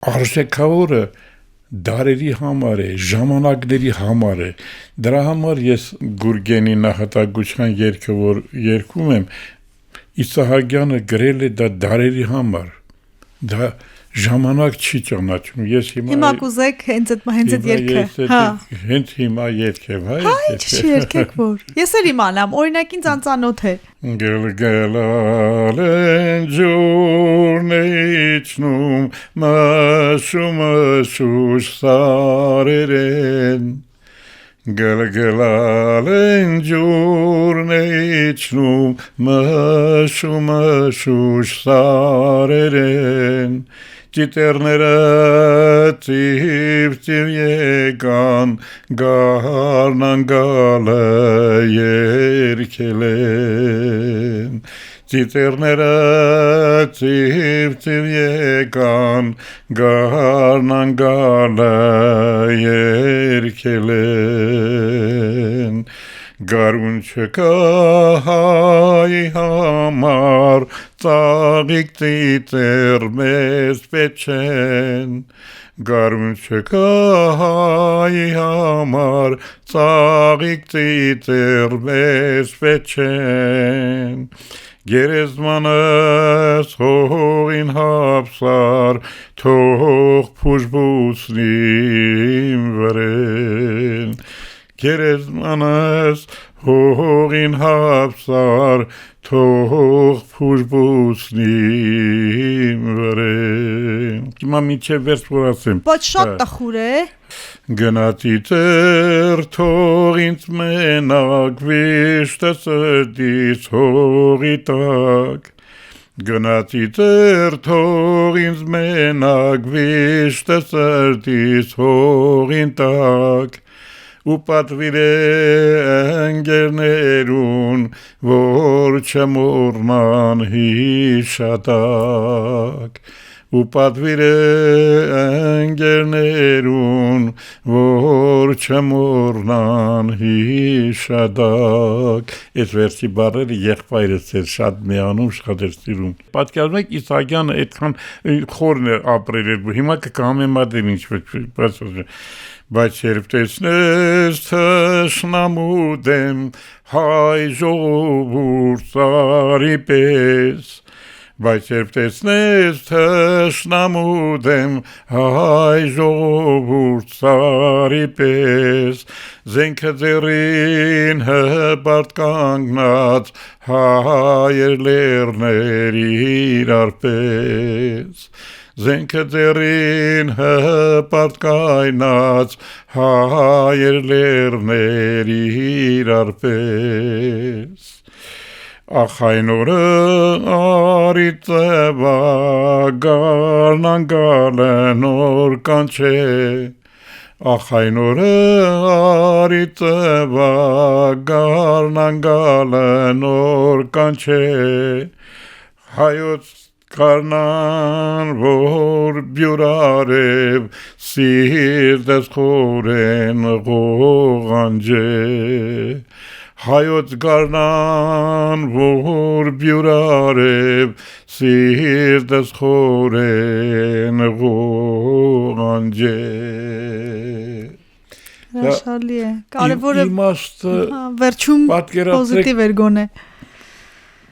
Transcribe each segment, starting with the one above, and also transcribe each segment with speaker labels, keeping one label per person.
Speaker 1: արժեքավորը դարերի համար է, ժամանակների համար է։ Դրա համար ես Գուրգենի նախատակության երգը, որ երգում եմ, Իսահակյանը գրել է դա դարերի համար։ Դա ժամանակ չի ճանաչում։ Ես
Speaker 2: հիմա կուզեք հենց այդ երգը։
Speaker 1: Հենց հիմա երգեմ,
Speaker 2: հա։ Ինչ երգեք որ։ Ես էլ իմանամ, օրինակ ինձ անծանոթ է։
Speaker 1: Գլգլալ են ջուրն է իջնում, մշուշ սարեր են։ Գլգլալ են ջուրն է իջնում, մշուշ սարեր են։ Ճիտերները ծիվ եկան, գարնան գալը երգել են։ Ծիտերները ծիվ եկան, գարնան գալը երգել են։ Գարուն չկա հայ համար, ծաղիկ ծիտեր մեզ պետք չեն։ Գարուն չկա հայ համար, ծաղիկ ծիտեր մեզ պետք չեն։ Գերեզմանս հողին հապսար, թող փուժբուսնի իմ վրեն։ Գերեզմանս հողին հապսար, թող փուժբուսնի իմ վրեն։ Հիմա միջև վերջ որ ասեմ։
Speaker 2: Բայց շատ տխուր է։
Speaker 1: Գնացի ծեր թող ինձ մենակ, վիշտը սրտից հողի տակ։ Գնացի ծեր թող ինձ մենակ, վիշտը սրտից հողին տակ։ Ու պատվիր է ընկերներուն, որ չմոռնան հիշատակ։ Ու պատվիր է ընկերներուն, որ չմոռնան հիշատակ։ Այս վերջի բառերը եղբայրս էր շատ միանում, շատ էր սիրում։ Պատկերացնում եք Իսահակյանը այդքան խորն էր ապրել, հիմա կհամեմատեմ ինչպես։ Բայց երբ տեսնես թշնամու դեմ հայ ժողովուրդ ծառի պես, բայց երբ տեսնես թշնամու դեմ հայ ժողովուրդ ծառի պես, զենքը ձեռին հպարտ կանգնած հայեր լեռներ իրար պես։ Զենքը ձեռին հպարտ կայնած հայեր լեռներ իրար պես։ Ախ այն օրը արի ծվա գարնան գալը նոր կանչե։ Ախ այն օրը արի ծվա գարնան գալը նոր կանչե։ Հայոց Կարնան որ բյուրարև սիրտս խորեն ղողանջե։ Հայոց գարնան որ բյուրարև սիրտս խորեն ղողանջե։
Speaker 2: Հրաշալի է։ Կարևորը
Speaker 1: իմաստը
Speaker 2: վերջում պոզիտիվ էր գոնե։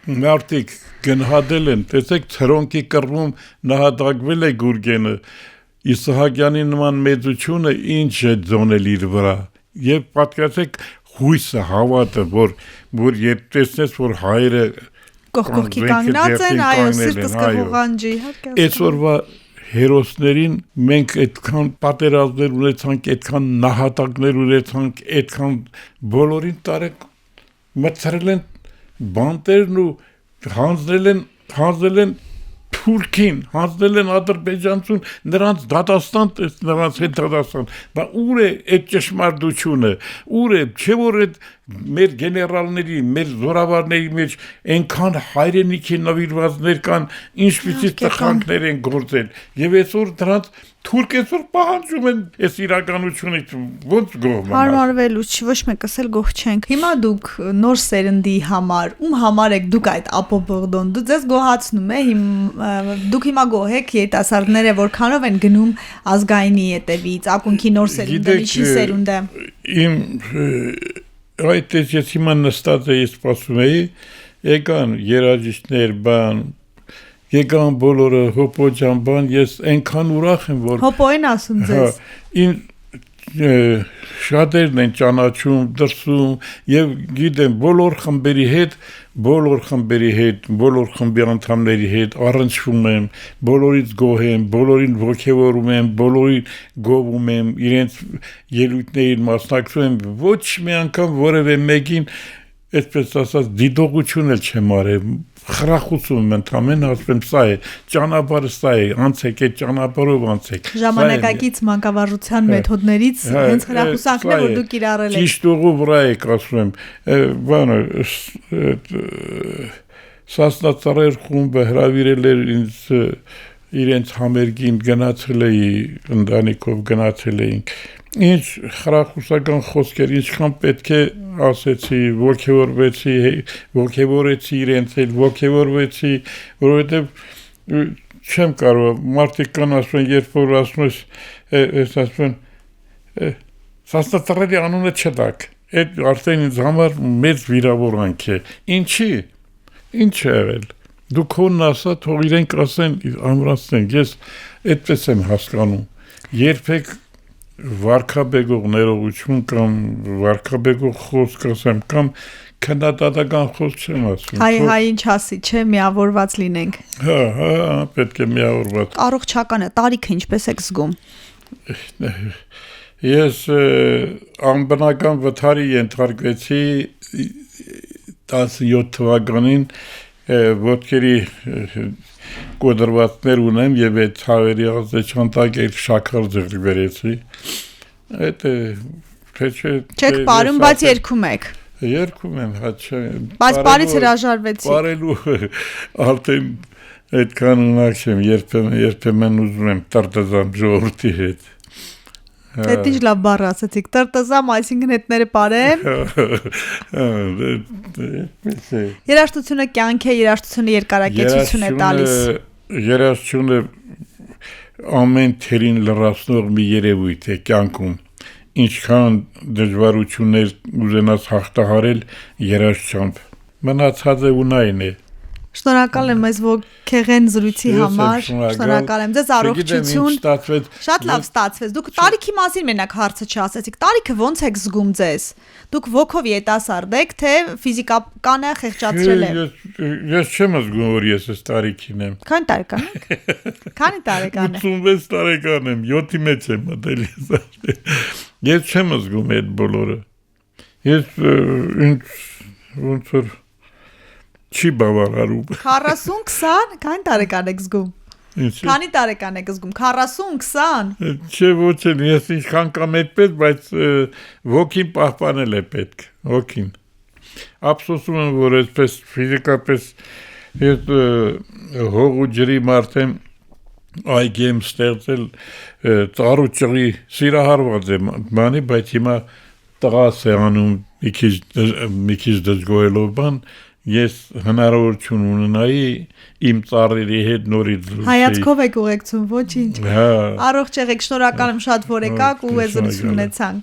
Speaker 1: Մարդիկ գնահատել են, տեսեք ցրոնքի կռվում նահատակվել է Գուրգենը, Իսահակյանի նման մեծությունը ինչ է ձոնել իր վրա։ Եվ պատկերացեք հույսը, հավատը, որ երբ տեսնես, որ հայերը
Speaker 2: կողքի կանգնած են, այո, սիրտս կղողանջի։
Speaker 1: Այսօրվա հերոսներին մենք այդքան պատերազմներ ունեցանք, այդքան նահատակներ ունեցանք, այդքան բոլորին տարեք մտցրել են բանտերն ու հանձնել են Թուրքին, հանձնել են ադրբեջանցուն, նրանց դատաստան, նրանց հետ դատաստան։ Բա ուր է այդ ճշմարտությունը, ուր է, չէ որ այդ մեր գեներալների, մեր զորավարների մեջ այնքան հայրենիքի նվիրվածներ կան, ինչպիսի տխանքներ են գործել, եւ այսօր դրանց թուրք այսօր պահանջում են այս իրականությունից ոնց գոհ
Speaker 2: Հարմարվելու չի, ոչ մեկս էլ գոհ չենք։ Հիմա դուք նոր սերնդի համար, ում համար եք դուք այդ ապոբորդոն, դու ձեզ գոհացնում է, դուք հիմա գոհ եք երիտասարդները որքանով են գնում ազգայինի հետևից, ակունքի նոր սերունդը, ինչի սերունդ է։
Speaker 1: Իմ այդ ես հիմա նստած էի սպասում էի, եկան երաժիշտներ, բան, եկան բոլորը հոպոջան բան, ես այնքան ուրախ եմ, որ
Speaker 2: Հոպոյին ասում ձեզ։
Speaker 1: Շատերն են ճանաչում, դրսում եւ գիտեմ բոլոր խմբերի հետ, բոլոր խմբի անդամների հետ առնչվում եմ, բոլորից գոհ եմ, բոլորին ողջևորում եմ, բոլորին գովում եմ, իրենց ելույթներին մասնակցում եմ, ոչ մի անգամ որևէ մեկին այսպես ասած դիտողություն էլ չեմ արել, խրախուսում եմ ընդամենը ասում սա է, ճանապարհը սա է, անցեք այդ ճանապարհով անցեք։
Speaker 2: Ժամանակակից մանկավարժության մեթոդներից հենց խրախուսանքն է, որ դուք կիրառել եք։
Speaker 1: Ճիշտ ուղու վրա եք ասում եմ, բանը Սասնացարեր խումբը հրավիրել էր ինձ իրենց համերգին գնացել էի, ընտանիքով գնացել էինք։ Ինչ խրախուսական խոսքեր, ինչքան պետք է ասեցի, ոգևորեցի իրենց էլ, ոգևորվեցի, որովհետև չեմ կարող, մարդիկ կան ասում են, երբ որ ասում ես ասում են, Սասնացարերի անունը չտակ, այդ արդեն ինձ համար մեծ վիրավորանք է, ինչի, ինչ է եղել, դու քոնն ասա, թող իրենք ասեն, ամրացնեն, ես այդպես եմ հասկանում, երբեք վարքաբեգող ներողություն կամ վարքաբեգող խոսք ասեմ կամ քննադատական խոսք չեմ ասում։
Speaker 2: Հայ ինչ ասի, չէ, միավորված լինենք։
Speaker 1: Հա, պետք է միավորված։
Speaker 2: Առողջական է, տարիքը ինչպես եք զգում։
Speaker 1: Ես անբնական վթարի ենթարկվեցի 17 թվականին ոտքերի կոդրվածներ ունեմ եւ այդ ցավերի ազդեցանտակ այդ շաքար ձեռք բերեցի այդ
Speaker 2: չեք բարում բայց երգում եք
Speaker 1: եմ հա չէ
Speaker 2: բայց բարից հրաժարվեցի
Speaker 1: բարելու արդեն այդքան ունակ չեմ երբեմն ուզում եմ տրտզամ ժողովրդի հետ
Speaker 2: Այդ ինչ լավ բառ ասացիք տրտզամ այսինքն հետները բարեմ Երաժշտությունը կյանք է երաժշտությունը երկարակեցություն է տալիս
Speaker 1: Երաժշտությունը ամեն թերին լրացնող մի երևույթ է կյանքում ինչքան դժվարություններ ուզենաս հաղթահարել երաժշտությամբ մնացածը ունայն է
Speaker 2: Շնորհակալ եմ այս ոգեղեն զրույցի համար շնորհակալ եմ ձեզ առողջություն շատ լավ ստացվեց դուք տարիքի մասին մենակ հարցը չասեցիք տարիքը ոնց եք զգում ձեզ դուք ոգով ետասարդ եք թե ֆիզիկականը խեղճացրել է
Speaker 1: ես չեմ զգում որ ես այս տարիքին եմ
Speaker 2: քանի տարեկան եք
Speaker 1: 86 տարեկան եմ 7-ի մեջ եմ մտել ես չեմ զգում այդ բոլորը ես ոնց որ Չի բավարարում
Speaker 2: 40-20 քանի տարեկան եք զգում Քանի տարեկան եք զգում 40-20
Speaker 1: Չէ ոչ էլ ես ինչքան կամ այդպես բայց ոգին պահպանել է պետք ոգին Ափսոսում եմ որ այսպես ֆիզիկապես ես հող ու ջրի մարդ եմ այգի եմ ստեղծել ծառու ճղի սիրահարված եմ բանի բայց հիմա տղա սեղանում մի քիչ դժգոհելով բան Ես հնարավորություն ունենայի իմ ծառերի հետ նորից
Speaker 2: Հայացքով եք ուղեկցում, ոչինչ Առողջ եղեք, շնորհակալ եմ շատ որ եկաք ու զրույց ունեցանք